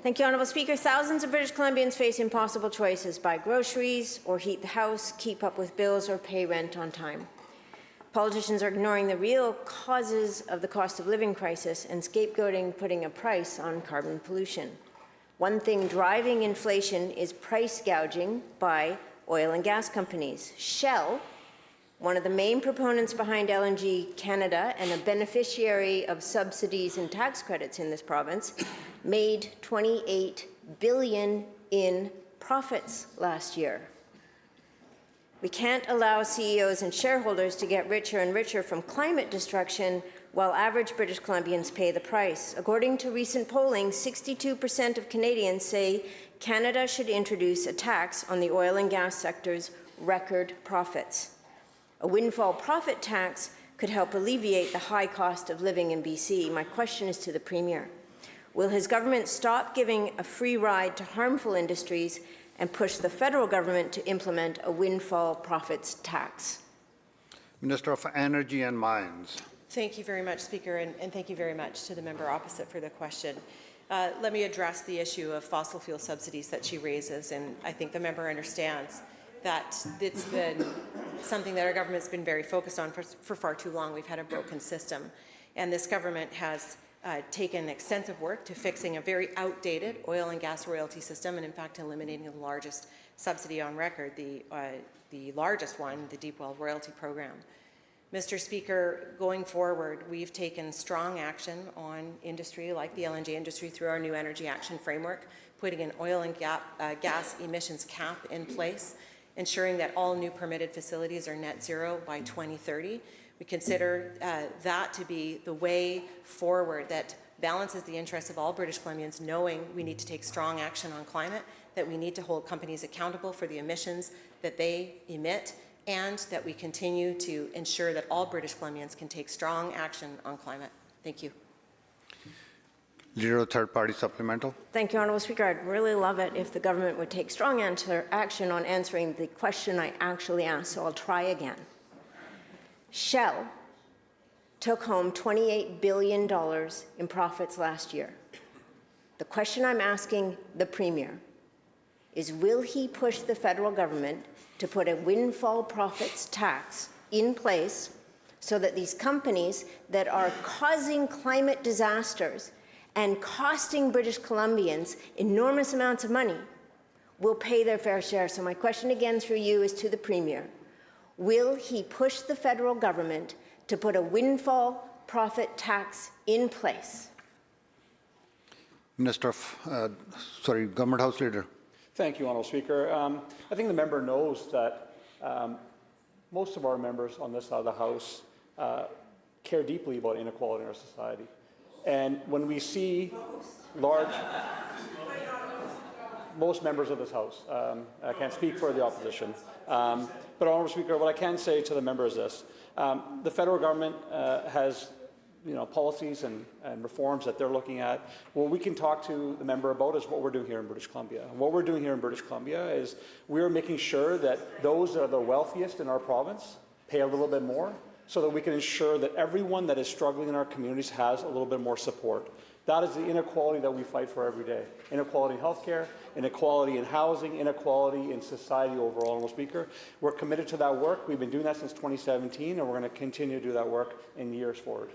Thank you, Honourable Speaker. Thousands of British Columbians face impossible choices: buy groceries or heat the house, keep up with bills or pay rent on time. Politicians are ignoring the real causes of the cost of living crisis and scapegoating putting a price on carbon pollution. One thing driving inflation is price gouging by oil and gas companies. Shell, one of the main proponents behind LNG Canada and a beneficiary of subsidies and tax credits in this province, made $28 billion in profits last year. We can't allow CEOs and shareholders to get richer and richer from climate destruction while average British Columbians pay the price. According to recent polling, 62% of Canadians say Canada should introduce a tax on the oil and gas sector's record profits. A windfall profit tax could help alleviate the high cost of living in BC. My question is to the Premier. Will his government stop giving a free ride to harmful industries and push the federal government to implement a windfall profits tax? Minister of Energy and Mines. Thank you very much, Speaker, and thank you very much to the member opposite for the question. Let me address the issue of fossil fuel subsidies that she raises, and I think the member understands that it's been something that our government's been very focused on for far too long. We've had a broken system, and this government has taken extensive work to fixing a very outdated oil and gas royalty system, and in fact eliminating the largest subsidy on record, the largest one, the Deep Well Royalty Program. Mr. Speaker, going forward, we've taken strong action on industry like the LNG industry through our new Energy Action Framework, putting an oil and gas emissions cap in place, ensuring that all new permitted facilities are net zero by 2030. We consider that to be the way forward that balances the interests of all British Columbians, knowing we need to take strong action on climate, that we need to hold companies accountable for the emissions that they emit, and that we continue to ensure that all British Columbians can take strong action on climate. Thank you. Leader of Third Party Supplemental. Thank you, Honourable Speaker. I'd really love it if the government would take strong action on answering the question I actually asked, so I'll try again. Shell took home $28 billion in profits last year. The question I'm asking the Premier is, will he push the federal government to put a windfall profits tax in place so that these companies that are causing climate disasters and costing British Columbians enormous amounts of money will pay their fair share? So my question again through you is to the Premier. Will he push the federal government to put a windfall profit tax in place? Minister of, Government House Leader. Thank you, Honourable Speaker. I think the member knows that most of our members on this side of the House care deeply about inequality in our society. And when we see most members of this House, I can't speak for the opposition, but Honourable Speaker, what I can say to the member is this. The federal government has policies and reforms that they're looking at. What we can talk to the member about is what we're doing here in British Columbia. And what we're doing here in British Columbia is we're making sure that those that are the wealthiest in our province pay a little bit more, so that we can ensure that everyone that is struggling in our communities has a little bit more support. That is the inequality that we fight for every day. Inequality in healthcare, inequality in housing, inequality in society overall, Honourable Speaker. We're committed to that work. We've been doing that since 2017, and we're going to continue to do that work in years forward.